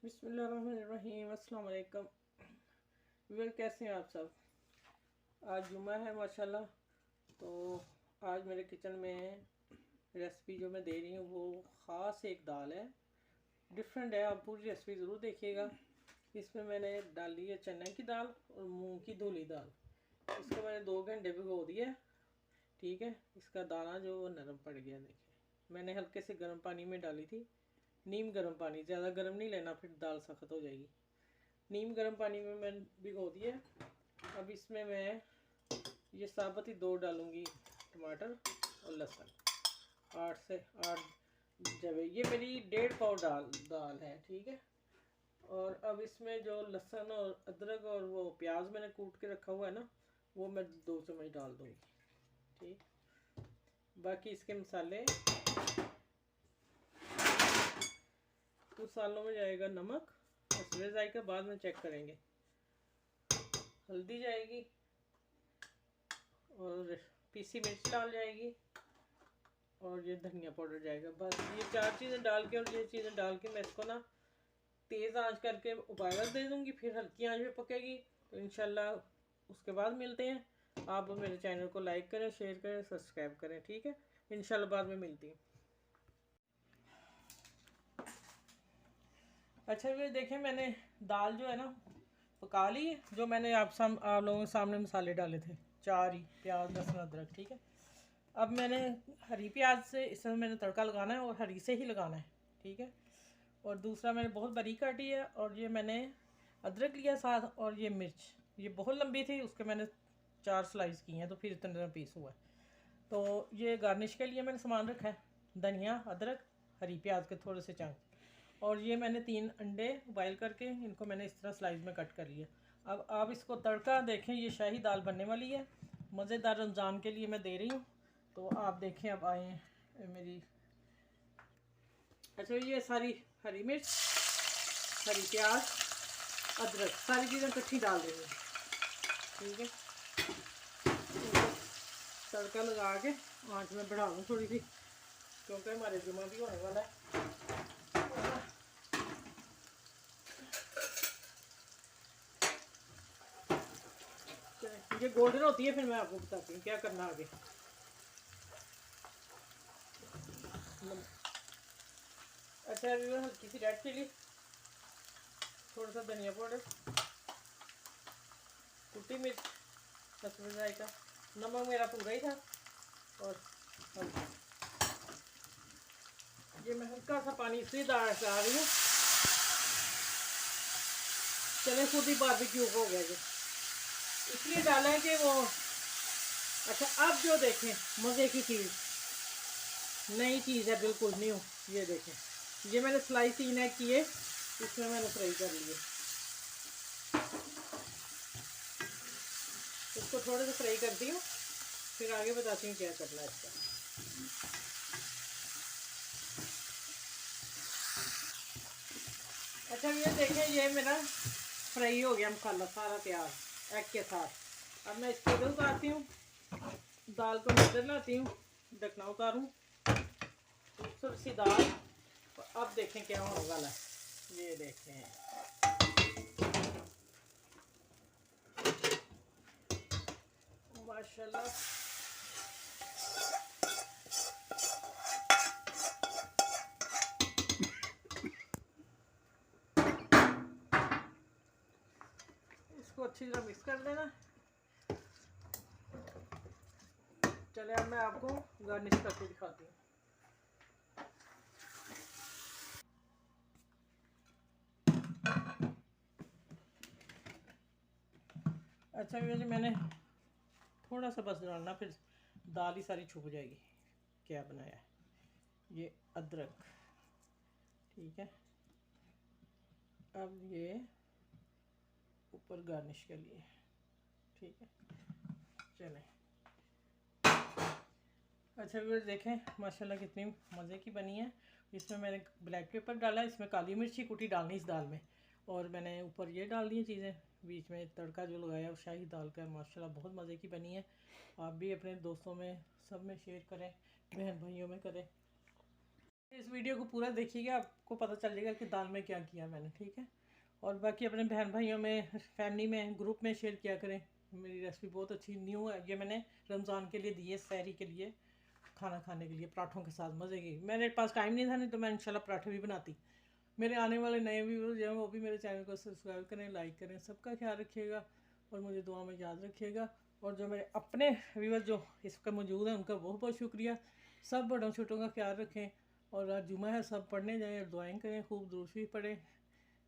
बिस्मिल्लाहिर्रहमानिर्रहीम। अस्सलाम वालेकुम। कैसे हैं आप सब? आज जुम्मा है माशाल्लाह। तो आज मेरे किचन में रेसिपी जो मैं दे रही हूँ वो ख़ास एक दाल है, डिफरेंट है। आप पूरी रेसिपी ज़रूर देखिएगा। इसमें मैंने डाली है चने की दाल और मूंग की धुली दाल। इसको मैंने 2 घंटे भिगो दिया। ठीक है, इसका दाना जो वो नरम पड़ गया। देखिए, मैंने हल्के से गर्म पानी में डाली थी। नीम गर्म पानी, ज़्यादा गर्म नहीं लेना, फिर दाल सख्त हो जाएगी। नीम गर्म पानी में मैं भिगो दिया। अब इसमें मैं ये साबुत ही 2 डालूंगी टमाटर और लहसुन। 8 से 8 जब ये मेरी 1.5 पाव दाल है। ठीक है। और अब इसमें जो लहसुन और अदरक और वो प्याज मैंने कूट के रखा हुआ है ना, वो मैं 2 चम्मच डाल दूँगी। ठीक। बाकी इसके मसाले, मसालों में जाएगा नमक, हसबे जायका बाद में चेक करेंगे, हल्दी जाएगी और पीसी मिर्च डाल जाएगी और ये धनिया पाउडर जाएगा। बस ये 4 चीज़ें डाल के और ये चीज़ें डाल के मैं इसको ना तेज़ आंच करके उबाला दे दूँगी, फिर हल्की आंच में पकेगी। तो इंशाल्लाह उसके बाद मिलते हैं। आप मेरे चैनल को लाइक करें, शेयर करें, सब्सक्राइब करें। ठीक है, इंशाल्लाह बाद में मिलती हूँ। अच्छा, ये देखें, मैंने दाल जो है ना पका ली है। जो मैंने आप लोगों के सामने मसाले डाले थे, 4 ही, प्याज, लहसुन, अदरक। ठीक है। अब मैंने हरी प्याज से इसमें मैंने तड़का लगाना है और हरी से ही लगाना है। ठीक है। और दूसरा मैंने बहुत बारीक काटी है और ये मैंने अदरक लिया साथ, और ये मिर्च ये बहुत लंबी थी, उसके मैंने 4 स्लाइस की हैं, तो फिर इतना पीस हुआ है। तो ये गार्निश के लिए मैंने सामान रखा है, धनिया, अदरक, हरी प्याज के थोड़े से चंक। और ये मैंने 3 अंडे बॉयल करके इनको मैंने इस तरह स्लाइस में कट कर लिया। अब आप इसको तड़का देखें, ये शाही दाल बनने वाली है, मज़ेदार रमज़ान के लिए मैं दे रही हूँ। तो आप देखें, अब आए मेरी। अच्छा, ये सारी हरी मिर्च, हरी प्याज, अदरक, सारी चीज़ें इकट्ठी डाल देंगे। ठीक है। तड़का लगा के आँच में बढ़ा दूँ थोड़ी सी, क्योंकि हमारे जुम्मा भी होने वाला है। ये गोल्डन होती है, फिर मैं आपको बताती हूँ क्या करना आगे। अच्छा, अभी मैं हल्की सी रेड चिली, थोड़ा सा धनिया पाउडर, कुटी मिर्च, हसबे जायका, नमक मेरा पूरा ही था, और ये मैं हल्का सा पानी इसलिए डाल रही हूँ, चले खुद ही बारबेक्यू हो गया ये, इसलिए डाला है कि वो। अच्छा, अब जो देखें मज़े की चीज़, नई चीज़ है, बिल्कुल न्यू। ये देखें, ये मैंने स्लाइस 3 एग किए, इसमें मैंने फ्राई कर लिए। इसको थोड़े से फ्राई करती हूँ, फिर आगे बताती हूँ क्या करना है इसका। अच्छा, ये देखें, ये मेरा फ्राई हो गया मसाला सारा तैयार एग के साथ। अब मैं इसको इधर उतारती हूँ, दाल को इधर लाती हूँ, ढकना उतारूँ, खूबसूरत सी दाल। अब देखें क्या होने वाला है। ये देखें, माशाल्लाह। इसको अच्छी तरह मिक्स कर देना। चले, अब मैं आपको गार्निश करके दिखाती हूँ। अच्छा, ये मैंने थोड़ा सा बस डालना, फिर दाल ही सारी छुप जाएगी। क्या बनाया है, ये अदरक। ठीक है। अब ये ऊपर गार्निश के लिए। ठीक है, चलें। अच्छा, ये देखें माशाल्लाह कितनी मज़े की बनी है। इसमें मैंने ब्लैक पेपर डाला, इसमें काली मिर्ची कुटी डालनी इस दाल में, और मैंने ऊपर ये डाल दी चीज़ें, बीच में तड़का जो लगाया वो शाही दाल का। माशाल्लाह बहुत मज़े की बनी है। आप भी अपने दोस्तों में सब में शेयर करें, बहन भाइयों में करें। इस वीडियो को पूरा देखिएगा, आपको पता चल जाएगा कि दाल में क्या किया मैंने, ठीक है। और बाकी अपने बहन भाइयों में, फैमिली में, ग्रुप में शेयर किया करें। मेरी रेसिपी बहुत अच्छी न्यू है, ये मैंने रमज़ान के लिए दी है, सहरी के लिए, खाना खाने के लिए पराठों के साथ मज़े की। मेरे पास टाइम नहीं था, नहीं तो मैं इंशाल्लाह पराठे भी बनाती। मेरे आने वाले नए व्यूअर्स जो हैं वो भी मेरे चैनल को सब्सक्राइब करें, लाइक करें। सबका ख्याल रखिएगा और मुझे दुआ में याद रखिएगा। और जो मेरे अपने व्यूअर्स जो इस वक्त मौजूद हैं उनका बहुत बहुत शुक्रिया। सब बड़ों छोटों का ख्याल रखें। और आज जुमा है, सब पढ़ने जाएँ और दुआएं करें, खूब दुरूद शरीफ पढ़ें,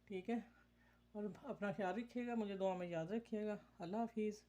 ठीक है। और अपना ख्याल रखिएगा, मुझे दुआ में याद रखिएगा। अल्लाह हाफिज़।